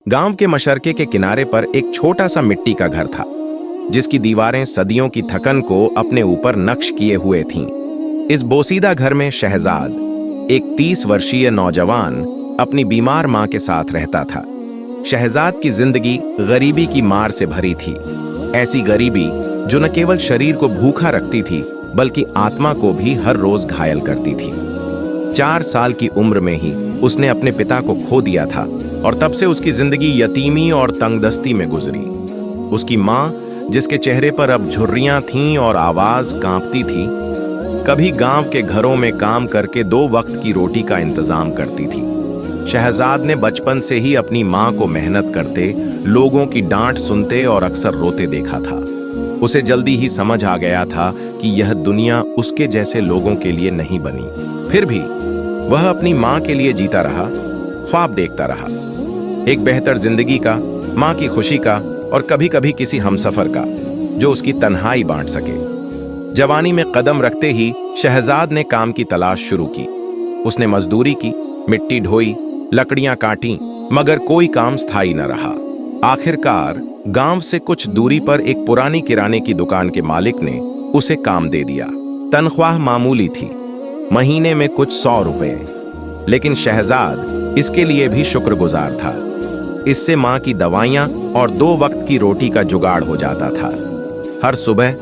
गांव के मशरके के किनारे पर एक छोटा सा मिट्टी का घर था, जिसकी दीवारें सदियों की थकन को अपने ऊपर नक्श किए हुए थीं। इस बोसीदा घर में शहजाद, एक 30 वर्षीय नौजवान, अपनी बीमार मां के साथ रहता था। शहजाद की जिंदगी गरीबी की मार से भरी थी, ऐसी गरीबी जो न केवल शरीर को भूखा रखती थी बल्कि आत्मा को भी हर रोज घायल करती थी। 4 साल की उम्र में ही उसने अपने पिता को खो दिया था और तब से उसकी जिंदगी यतीमी और तंगदस्ती में गुजरी। उसकी मां, जिसके चेहरे पर अब झुर्रियां थीं और आवाज कांपती थी, कभी गांव के घरों में काम करके 2 वक्त की रोटी का इंतजाम करती थी। शहजाद ने बचपन से ही अपनी मां को मेहनत करते, लोगों की डांट सुनते और अक्सर रोते देखा था। उसे जल्दी ही समझ आ गया था कि यह दुनिया उसके जैसे लोगों के लिए नहीं बनी। फिर भी वह अपनी मां के लिए जीता रहा, ख्वाब देखता रहा, एक बेहतर जिंदगी का, मां की खुशी का और कभी कभी किसी हमसफर का जो उसकी तन्हाई बांट सके। जवानी में कदम रखते ही शहजाद ने काम की तलाश शुरू की। उसने मजदूरी की, मिट्टी ढोई, लकड़ियां काटी, मगर कोई काम स्थायी न रहा। आखिरकार गांव से कुछ दूरी पर एक पुरानी किराने की दुकान के मालिक ने उसे काम दे दिया। तनख्वाह मामूली थी, महीने में कुछ 100 रुपए, लेकिन शहजाद इसके लिए भी शुक्रगुजार था। इससे मां की दवाइयां और 2 वक्त की रोटी का जुगाड़ हो जाता था। हर सुबह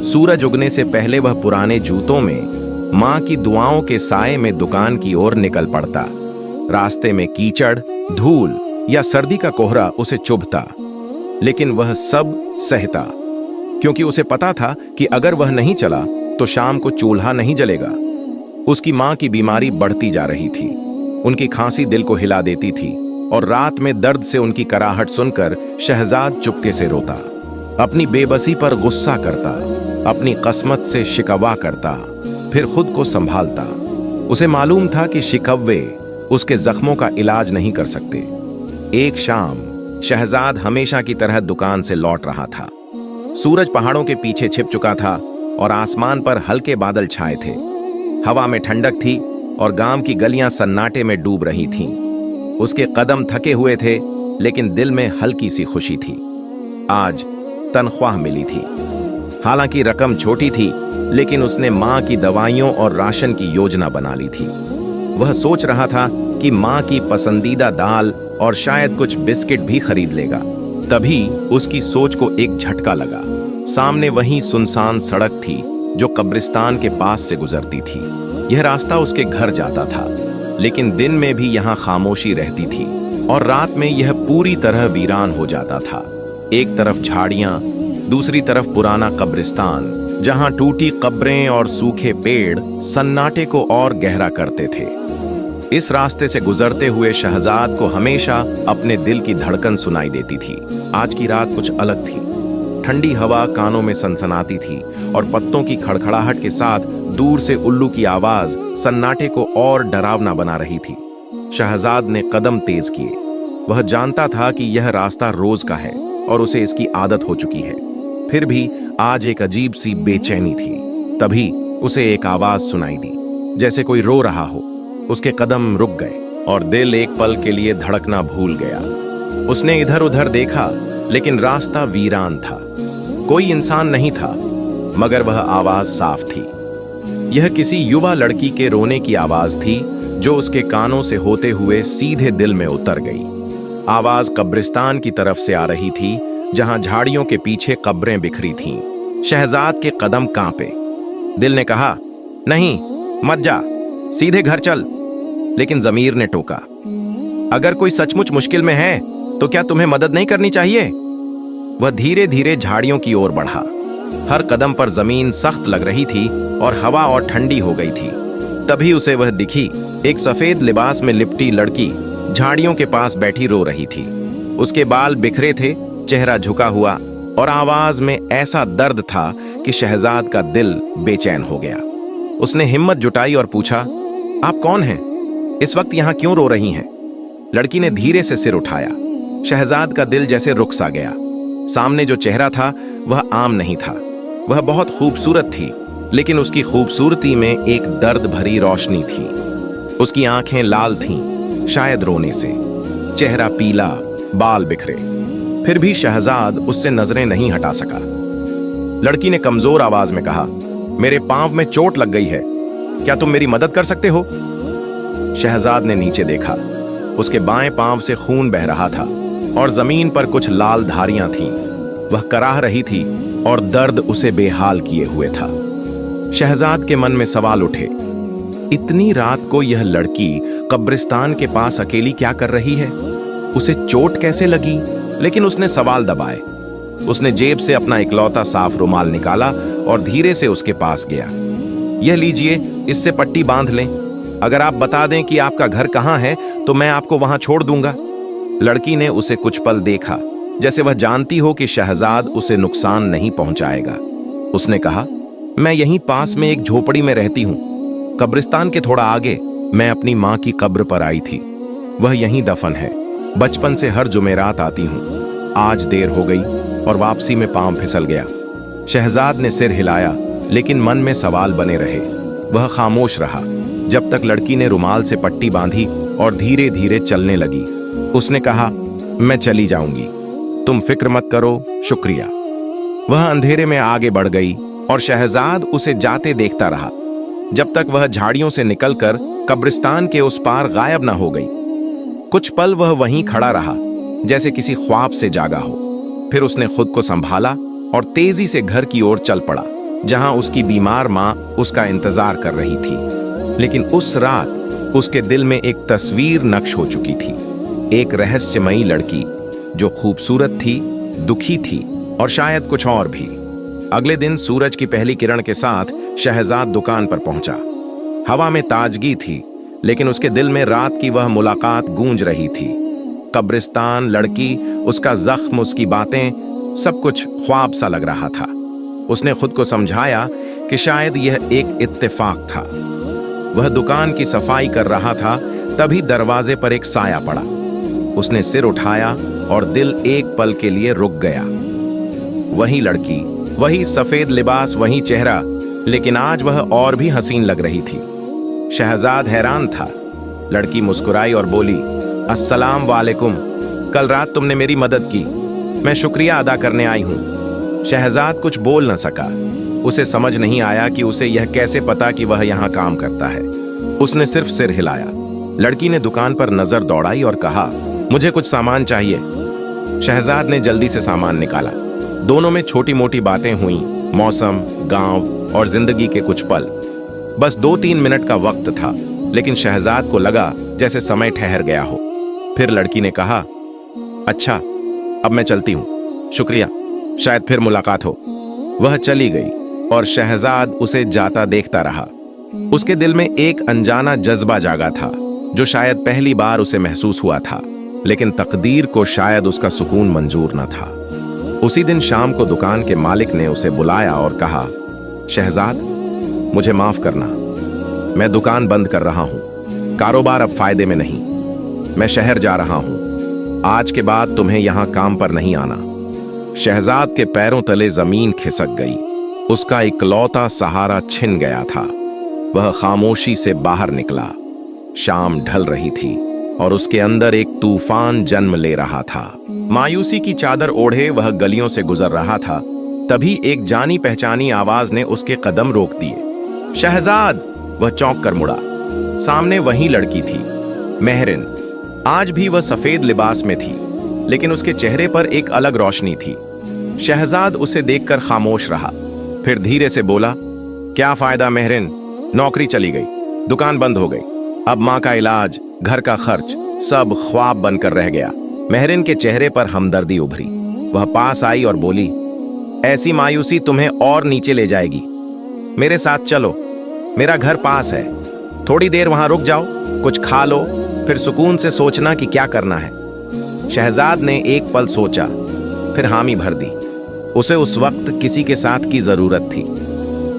सूरज उगने से पहले वह पुराने जूतों में मां की दुआओं के साए में दुकान की ओर निकल पड़ता। रास्ते में कीचड़, धूल या सर्दी का कोहरा उसे चुभता, लेकिन वह सब सहता, क्योंकि उसे पता था कि अगर वह नहीं चला तो शाम को चूल्हा नहीं जलेगा। उसकी मां की बीमारी बढ़ती जा रही थी। उनकी खांसी दिल को हिला देती थी और रात में दर्द से उनकी कराहट सुनकर शहजाद चुपके से रोता, अपनी बेबसी पर गुस्सा करता, अपनी किस्मत से शिकवा करता, फिर खुद को संभालता। उसे मालूम था कि शिकवे उसके जख्मों का इलाज नहीं कर सकते। एक शाम शहजाद हमेशा की तरह दुकान से लौट रहा था। सूरज पहाड़ों के पीछे छिप चुका था और आसमान पर हल्के बादल छाए थे। हवा में ठंडक थी और गांव की गलियां सन्नाटे में डूब रही थीं। उसके कदम थके हुए थे, लेकिन दिल में हल्की सी खुशी थी। आज तनख्वाह मिली थी। हालांकि रकम छोटी थी, लेकिन उसने मां की दवाइयों और राशन की योजना बना ली थी। वह सोच रहा था कि मां की पसंदीदा दाल और शायद कुछ बिस्किट भी खरीद लेगा। तभी उसकी सोच को एक झटका लगा। सामने वही सुनसान सड़क थी जो कब्रिस्तान के पास से गुजरती थी। यह रास्ता उसके घर जाता था, लेकिन दिन में भी यहाँ खामोशी रहती थी और रात में यह पूरी तरह वीरान हो जाता था। एक तरफ झाड़ियां, दूसरी तरफ पुराना कब्रिस्तान, जहां टूटी कब्रें और सूखे पेड़ सन्नाटे को और गहरा करते थे। इस रास्ते से गुजरते हुए शहजाद को हमेशा अपने दिल की धड़कन सुनाई देती थी। आज की रात कुछ अलग थी। ठंडी हवा कानों में सनसनाती थी और पत्तों की खड़खड़ाहट के साथ दूर से उल्लू की आवाज सन्नाटे को और डरावना बना रही थी। शहजाद ने कदम तेज किए। वह जानता था कि यह रास्ता रोज का है और उसे इसकी आदत हो चुकी है। फिर भी आज एक अजीब सी बेचैनी थी। तभी उसे एक आवाज सुनाई दी, जैसे कोई रो रहा हो। उसके कदम रुक गए और दिल एक पल के लिए धड़कना भूल गया। उसने इधर उधर देखा, लेकिन रास्ता वीरान था। कोई इंसान नहीं था, मगर वह आवाज साफ थी। यह किसी युवा लड़की के रोने की आवाज थी, जो उसके कानों से होते हुए सीधे दिल में उतर गई। आवाज कब्रिस्तान की तरफ से आ रही थी, जहां झाड़ियों के पीछे कब्रें बिखरी थीं। शहजाद के कदम कांपे। दिल ने कहा, नहीं, मत जा, सीधे घर चल। लेकिन जमीर ने टोका, अगर कोई सचमुच मुश्किल में है तो क्या तुम्हें मदद नहीं करनी चाहिए? वह धीरे धीरे झाड़ियों की ओर बढ़ा। हर कदम पर जमीन सख्त लग रही थी और हवा और ठंडी हो गई थी। तभी उसे वह दिखी, एक सफेद लिबास में लिपटी लड़की झाड़ियों के पास बैठी रो रही थी। उसके बाल बिखरे थे, चेहरा झुका हुआ और आवाज में ऐसा दर्द था कि शहजाद का दिल बेचैन हो गया। उसने हिम्मत जुटाई और पूछा, आप कौन हैं? इस वक्त यहाँ क्यों रो रही हैं? लड़की ने धीरे से सिर उठाया। शहजाद का दिल जैसे रुक सा गया। सामने जो चेहरा था वह आम नहीं था। वह बहुत खूबसूरत थी, लेकिन उसकी खूबसूरती में एक दर्द भरी रोशनी थी। उसकी आंखें लाल थीं, शायद रोने से। चेहरा पीला, बाल बिखरे। फिर भी शहजाद उससे नजरें नहीं हटा सका। लड़की ने कमजोर आवाज में कहा, मेरे पांव में चोट लग गई है, क्या तुम मेरी मदद कर सकते हो? शहजाद ने नीचे देखा। उसके बाएं पांव से खून बह रहा था और जमीन पर कुछ लाल धारियां थीं। वह कराह रही थी और दर्द उसे बेहाल किए हुए था। शहजाद के मन में सवाल उठे, इतनी रात को यह लड़की कब्रिस्तान के पास अकेली क्या कर रही है? उसे चोट कैसे लगी? लेकिन उसने सवाल दबाए। उसने जेब से अपना इकलौता साफ रुमाल निकाला और धीरे से उसके पास गया। यह लीजिए, इससे पट्टी बांध लें। अगर आप बता दें कि आपका घर कहाँ है तो मैं आपको वहां छोड़ दूंगा। लड़की ने उसे कुछ पल देखा, जैसे वह जानती हो कि शहजाद उसे नुकसान नहीं पहुंचाएगा। उसने कहा, मैं यहीं पास में एक झोपड़ी में रहती हूँ। कब्रिस्तान के थोड़ा आगे मैं अपनी माँ की कब्र पर आई थी। वह यहीं दफन है। बचपन से हर जुमेरात आती हूँ। आज देर हो गई और वापसी में पांव फिसल गया। शहजाद ने सिर हिलाया, लेकिन मन में सवाल बने रहे। वह खामोश रहा जब तक लड़की ने रुमाल से पट्टी बांधी और धीरे धीरे चलने लगी। उसने कहा, मैं चली जाऊंगी, तुम फिक्र मत करो, शुक्रिया। वह अंधेरे में आगे बढ़ गई और शहजाद उसे जाते देखता रहा जब तक वह झाड़ियों से निकलकर कब्रिस्तान के उस पार गायब न हो गई। कुछ पल वह वहीं खड़ा रहा, जैसे किसी ख्वाब से जागा हो। फिर उसने खुद को संभाला और तेजी से घर की ओर चल पड़ा, जहां उसकी बीमार मां उसका इंतजार कर रही थी। लेकिन उस रात उसके दिल में एक तस्वीर नक्श हो चुकी थी। एक रहस्यमयी लड़की जो खूबसूरत थी, दुखी थी और शायद कुछ और भी। अगले दिन सूरज की पहली किरण के साथ शहजाद दुकान पर पहुंचा। हवा में ताजगी थी, लेकिन उसके दिल में रात की वह मुलाकात गूंज रही थी। कब्रिस्तान, लड़की, उसका जख्म, उसकी बातें, सब कुछ ख्वाब सा लग रहा था। उसने खुद को समझाया कि शायद यह एक इत्तेफाक था। वह दुकान की सफाई कर रहा था, तभी दरवाजे पर एक साया पड़ा। उसने सिर उठाया और दिल एक पल के लिए रुक गया। वही लड़की, वही सफेद लिबास, वही चेहरा, लेकिन आज वह और भी हसीन लग रही थी। शहजाद हैरान था। लड़की मुस्कुराई और बोली, अस्सलाम वालेकुम, कल रात तुमने मेरी मदद की, मैं शुक्रिया अदा करने आई हूँ। शहजाद कुछ बोल न सका। उसे समझ नहीं आया कि उसे यह कैसे पता कि वह यहाँ काम करता है। उसने सिर्फ सिर हिलाया। लड़की ने दुकान पर नजर दौड़ाई और कहा, मुझे कुछ सामान चाहिए। शहजाद ने जल्दी से सामान निकाला। दोनों में छोटी मोटी बातें हुई, मौसम, गांव और जिंदगी के कुछ पल। बस 2-3 मिनट का वक्त था, लेकिन शहजाद को लगा जैसे समय ठहर गया हो। फिर लड़की ने कहा, अच्छा, अब मैं चलती हूँ, शुक्रिया, शायद फिर मुलाकात हो। वह चली गई और शहजाद उसे जाता देखता रहा। उसके दिल में एक अनजाना जज्बा जागा था, जो शायद पहली बार उसे महसूस हुआ था, लेकिन तकदीर को शायद उसका सुकून मंजूर न था। उसी दिन शाम को दुकान के मालिक ने उसे बुलाया और कहा, शहजाद, मुझे माफ करना, मैं दुकान बंद कर रहा हूं। कारोबार अब फायदे में नहीं। मैं शहर जा रहा हूं। आज के बाद तुम्हें यहां काम पर नहीं आना। शहजाद के पैरों तले जमीन खिसक गई। उसका इकलौता सहारा छिन गया था। वह खामोशी से बाहर निकला। शाम ढल रही थी और उसके अंदर एक तूफान जन्म ले रहा था। मायूसी की चादर ओढ़े वह गलियों से गुजर रहा था। तभी एक जानी पहचानी आवाज ने उसके कदम रोक दिए। शहजाद! वह चौंक कर मुड़ा। सामने वही लड़की थी, मेहरिन। आज भी वह सफेद लिबास में थी, लेकिन उसके चेहरे पर एक अलग रोशनी थी। शहजाद उसे देखकर खामोश रहा, फिर धीरे से बोला, क्या फायदा मेहरिन, नौकरी चली गई, दुकान बंद हो गई, अब माँ का इलाज, घर का खर्च, सब ख्वाब बनकर रह गया। मेहरिन के चेहरे पर हमदर्दी उभरी। वह पास आई और बोली, ऐसी मायूसी तुम्हें और नीचे ले जाएगी। मेरे साथ चलो, मेरा घर पास है, थोड़ी देर वहां रुक जाओ, कुछ खा लो, फिर सुकून से सोचना कि क्या करना है। शहजाद ने एक पल सोचा, फिर हामी भर दी। उसे उस वक्त किसी के साथ की जरूरत थी।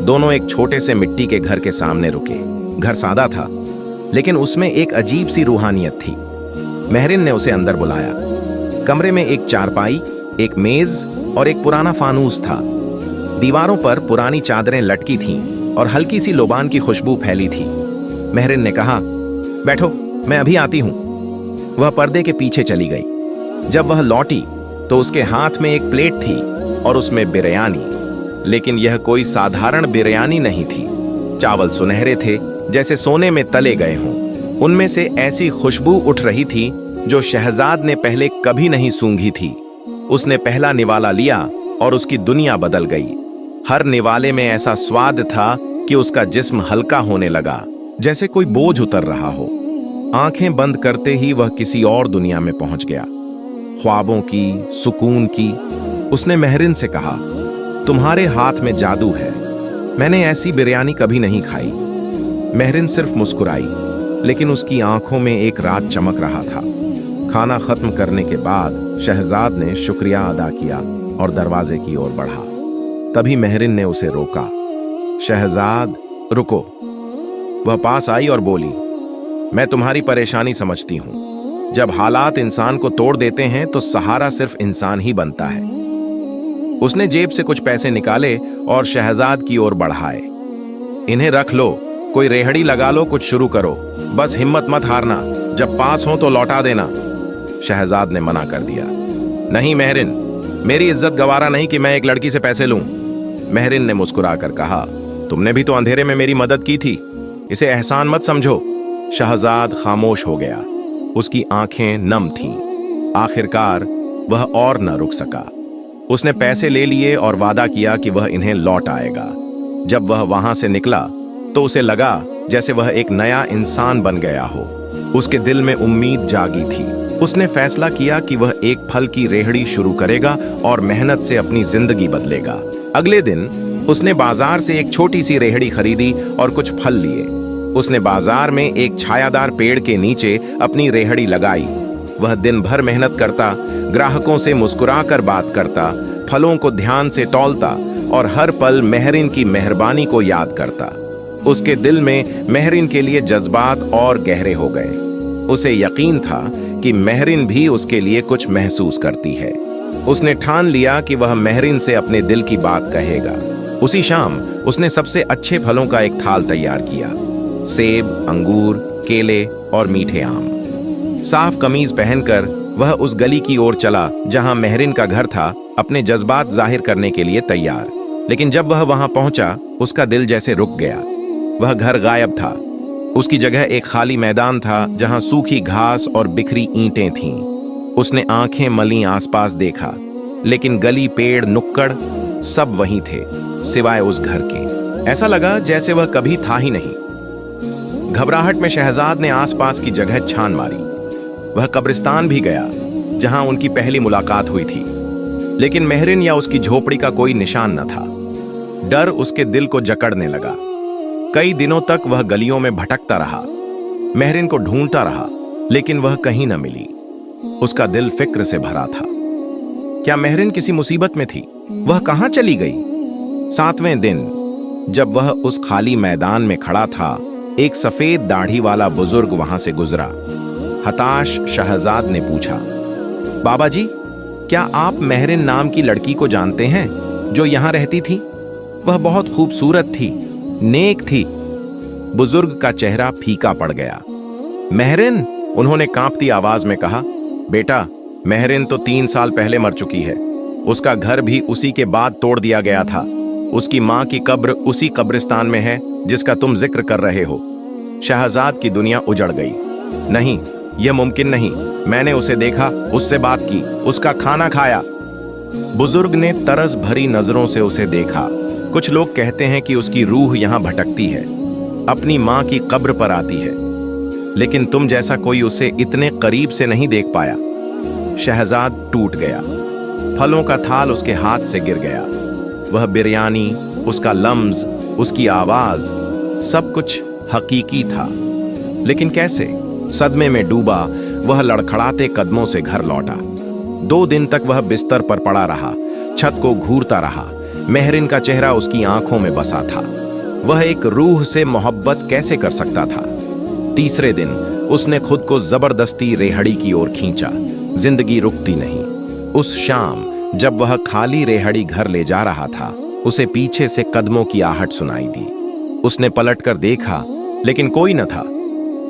दोनों एक छोटे से मिट्टी के घर के सामने रुके। घर सादा था, लेकिन उसमें एक अजीब सी रूहानियत थी। मेहरिन ने उसे अंदर बुलाया। कमरे में एक चारपाई, एक मेज और एक पुराना फानूस था। दीवारों पर पुरानी चादरें लटकी थीं और हल्की सी लोबान की खुशबू फैली थी। मेहरिन ने कहा, बैठो, मैं अभी आती हूं। वह पर्दे के पीछे चली गई। जब वह लौटी तो उसके हाथ में एक प्लेट थी और उसमें बिरयानी, लेकिन यह कोई साधारण बिरयानी नहीं थी। चावल सुनहरे थे, जैसे सोने में तले गए हों। उनमें से ऐसी खुशबू उठ रही थी जो शहजाद ने पहले कभी नहीं सूंघी थी। उसने पहला निवाला लिया और उसकी दुनिया बदल गई। हर निवाले में ऐसा स्वाद था कि उसका जिस्म हल्का होने लगा, जैसे कोई बोझ उतर रहा हो। आंखें बंद करते ही वह किसी और दुनिया में पहुंच गया, ख्वाबों की, सुकून की। उसने महरिन से कहा, तुम्हारे हाथ में जादू है, मैंने ऐसी बिरयानी कभी नहीं खाई। महरिन सिर्फ मुस्कुराई, लेकिन उसकी आंखों में एक राज चमक रहा था। खाना खत्म करने के बाद शहजाद ने शुक्रिया अदा किया और दरवाजे की ओर बढ़ा। तभी महरिन ने उसे रोका। शहजाद, रुको। वह पास आई और बोली, मैं तुम्हारी परेशानी समझती हूं। जब हालात इंसान को तोड़ देते हैं तो सहारा सिर्फ इंसान ही बनता है। उसने जेब से कुछ पैसे निकाले और शहजाद की ओर बढ़ाए। इन्हें रख लो, कोई रेहड़ी लगा लो, कुछ शुरू करो, बस हिम्मत मत हारना, जब पास हो तो लौटा देना। शहजाद ने मना कर दिया। नहीं महरिन, मेरी इज्जत गवारा नहीं कि मैं एक लड़की से पैसे लूं। महरिन ने मुस्कुराकर कहा, तुमने भी तो अंधेरे में मेरी मदद की थी, इसे एहसान मत समझो। शहजाद खामोश हो गया, उसकी आंखें नम थीं। आखिरकार वह और न रुक सका। उसने पैसे ले लिए और वादा किया कि वह इन्हें लौट आएगा। जब वह वहां से निकला तो उसे लगा जैसे वह एक नया इंसान बन गया हो। उसके दिल में उम्मीद जागी थी। उसने फैसला किया कि वह एक फल की रेहड़ी शुरू करेगा और मेहनत से अपनी जिंदगी बदलेगा। अगले दिन उसने बाजार से एक छोटी सी रेहड़ी खरीदी और कुछ फल लिए। उसने बाजार में एक छायादार पेड़ के नीचे अपनी रेहड़ी लगाई। वह दिन भर मेहनत करता, ग्राहकों से मुस्कुराकर बात करता, फलों को ध्यान से तौलता और हर पल महरिन की मेहरबानी को याद करता। उसके दिल में महरिन के लिए जज्बात और गहरे हो गए। उसे यकीन था कि महरिन भी उसके लिए कुछ महसूस करती है। उसने ठान लिया कि वह महरिन से अपने दिल की बात कहेगा। उसी शाम उसने सबसे अच्छे फलों का एक थाल तैयार किया, सेब, अंगूर, केले और मीठे आम। साफ कमीज पहनकर वह उस गली की ओर चला जहां महरिन का घर था, अपने जज्बात जाहिर करने के लिए तैयार। लेकिन जब वह वहां पहुंचा, उसका दिल जैसे रुक गया। वह घर गायब था। उसकी जगह एक खाली मैदान था जहां सूखी घास और बिखरी ईंटें थीं। उसने आंखें मली आसपास देखा, लेकिन गली, पेड़, नुक्कड़ सब वहीं थे, सिवाय उस घर के। ऐसा लगा जैसे वह कभी था ही नहीं। घबराहट में शहजाद ने आसपास की जगह छान मारी। वह कब्रिस्तान भी गया जहां उनकी पहली मुलाकात हुई थी, लेकिन महरिन या उसकी झोपड़ी का कोई निशान न था। डर उसके दिल को जकड़ने लगा। कई दिनों तक वह गलियों में भटकता रहा, महरिन को ढूंढता रहा, लेकिन वह कहीं न मिली। उसका दिल फिक्र से भरा था। क्या महरिन किसी मुसीबत में थी? वह कहां चली गई? 7वें दिन जब वह उस खाली मैदान में खड़ा था, एक सफेद दाढ़ी वाला बुजुर्ग वहां से गुजरा। हताश शहजाद ने पूछा, बाबा जी, क्या आप महरिन नाम की लड़की को जानते हैं जो यहां रहती थी? वह बहुत खूबसूरत थी, नेक थी। बुजुर्ग का चेहरा फीका पड़ गया। महरिन, उन्होंने कांपती आवाज में कहा, बेटा, महरिन तो 3 साल पहले मर चुकी है। उसका घर भी उसी के बाद तोड़ दिया गया था। उसकी मां की कब्र उसी कब्रिस्तान में है जिसका तुम जिक्र कर रहे हो। शहजाद की दुनिया उजड़ गई। नहीं, यह मुमकिन नहीं। मैंने उसे देखा, उससे बात की, उसका खाना खाया। बुजुर्ग ने तरस भरी नजरों से उसे देखा। कुछ लोग कहते हैं कि उसकी रूह यहां भटकती है, अपनी मां की कब्र पर आती है, लेकिन तुम जैसा कोई उसे इतने करीब से नहीं देख पाया। शहजाद टूट गया। फलों का थाल उसके हाथ से गिर गया। वह बिरयानी, उसका लम्ज, उसकी आवाज, सब कुछ हकीकी था। लेकिन कैसे? सदमे में डूबा वह लड़खड़ाते कदमों से घर लौटा। 2 दिन तक वह बिस्तर पर पड़ा रहा, छत को घूरता रहा। महरिन का चेहरा उसकी आंखों में बसा था। वह एक रूह से मोहब्बत कैसे कर सकता था? तीसरे दिन उसने खुद को जबरदस्ती रेहड़ी की ओर खींचा। जिंदगी रुकती नहीं। उस शाम जब वह खाली रेहड़ी घर ले जा रहा था, उसे पीछे से कदमों की आहट सुनाई दी। उसने पलटकर देखा, लेकिन कोई न था।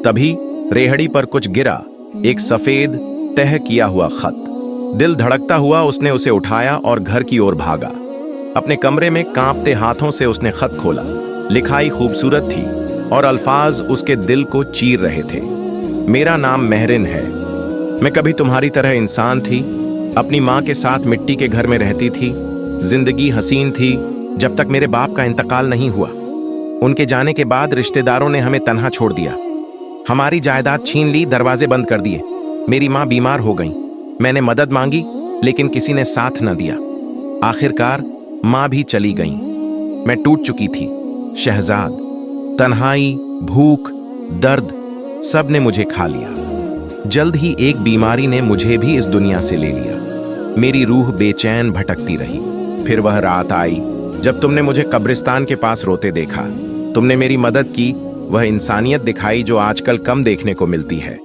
तभी रेहड़ी पर कुछ गिरा, एक सफेद तह किया हुआ खत। दिल धड़कता हुआ उसने उसे उठाया और घर की ओर भागा। अपने कमरे में कांपते हाथों से उसने खत खोला। लिखाई खूबसूरत थी और अल्फाज उसके दिल को चीर रहे थे। मेरा नाम महरिन है। मैं कभी तुम्हारी तरह इंसान थी। अपनी माँ के साथ मिट्टी के घर में रहती थी। जिंदगी हसीन थी जब तक मेरे बाप का इंतकाल नहीं हुआ। उनके जाने के बाद रिश्तेदारों ने हमें तन्हा छोड़ दिया। हमारी जायदाद छीन ली, दरवाजे बंद कर दिए। मेरी माँ बीमार हो गई। मैंने मदद मांगी लेकिन किसी ने साथ न दिया। आखिरकार माँ भी चली गई। मैं टूट चुकी थी। शहजाद, तन्हाई, भूख, दर्द सब ने मुझे खा लिया। जल्द ही एक बीमारी ने मुझे भी इस दुनिया से ले लिया। मेरी रूह बेचैन भटकती रही। फिर वह रात आई जब तुमने मुझे कब्रिस्तान के पास रोते देखा। तुमने मेरी मदद की, वह इंसानियत दिखाई जो आजकल कम देखने को मिलती है।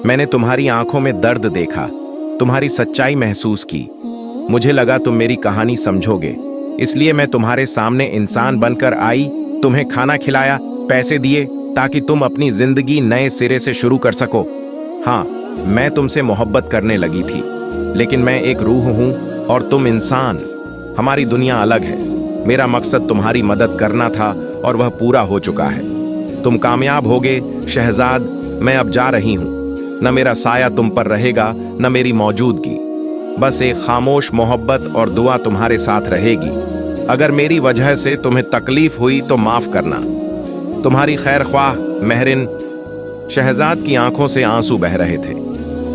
मैंने तुम्हारी आंखों में दर्द देखा, तुम्हारी सच्चाई महसूस की। मुझे लगा तुम मेरी कहानी समझोगे, इसलिए मैं तुम्हारे सामने इंसान बनकर आई। तुम्हें खाना खिलाया, पैसे दिए ताकि तुम अपनी जिंदगी नए सिरे से शुरू कर सको। हाँ, मैं तुमसे मोहब्बत करने लगी थी, लेकिन मैं एक रूह हूं और तुम इंसान। हमारी दुनिया अलग है। मेरा मकसद तुम्हारी मदद करना था और वह पूरा हो चुका है। तुम कामयाब होगे शहजाद। मैं अब जा रही हूं। न मेरा साया तुम पर रहेगा, न मेरी मौजूदगी। बस एक खामोश मोहब्बत और दुआ तुम्हारे साथ रहेगी। अगर मेरी वजह से तुम्हें तकलीफ हुई तो माफ करना। तुम्हारी खैर ख्वाह महरिन। शहजाद की आंखों से आंसू बह रहे थे।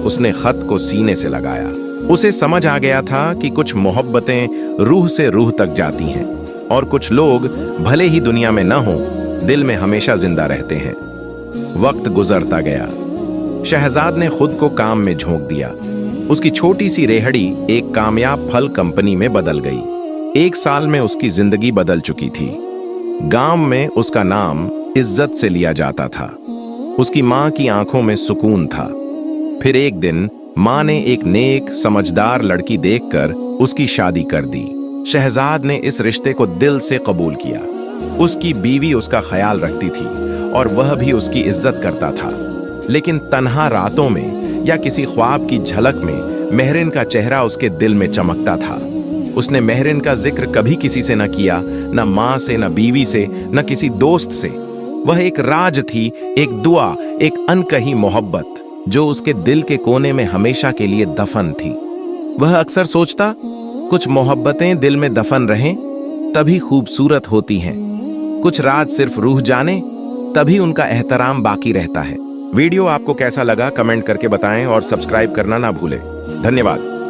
उसने खत को सीने से लगाया। उसे समझ आ गया था कि कुछ मोहब्बतें रूह से रूह तक जाती हैं और कुछ लोग भले ही दुनिया में न हों, दिल में हमेशा जिंदा रहते हैं। वक्त गुजरता गया। शहजाद ने खुद को काम में झोंक दिया। उसकी छोटी सी रेहड़ी एक कामयाब फल कंपनी में बदल गई। 1 साल में उसकी जिंदगी बदल चुकी थी। गांव में उसका नाम इज्जत से लिया जाता था। उसकी मां की आंखों में सुकून था। फिर एक दिन मां ने एक नेक समझदार लड़की देखकर उसकी शादी कर दी। शहजाद ने इस रिश्ते को दिल से कबूल किया। उसकी बीवी उसका ख्याल रखती थी और वह भी उसकी इज्जत करता था। लेकिन तन्हा रातों में या किसी ख्वाब की झलक में महरिन का चेहरा उसके दिल में चमकता था। उसने महरिन का जिक्र कभी किसी से न किया, न मां से, न बीवी से, न किसी दोस्त से। वह एक राज थी, एक दुआ, एक अनकही मोहब्बत जो उसके दिल के कोने में हमेशा के लिए दफन थी। वह अक्सर सोचता, कुछ मोहब्बतें दिल में दफन रहें तभी खूबसूरत होती हैं। कुछ राज सिर्फ रूह जाने तभी उनका एहतराम बाकी रहता है। वीडियो आपको कैसा लगा कमेंट करके बताएं और सब्सक्राइब करना ना भूलें। धन्यवाद।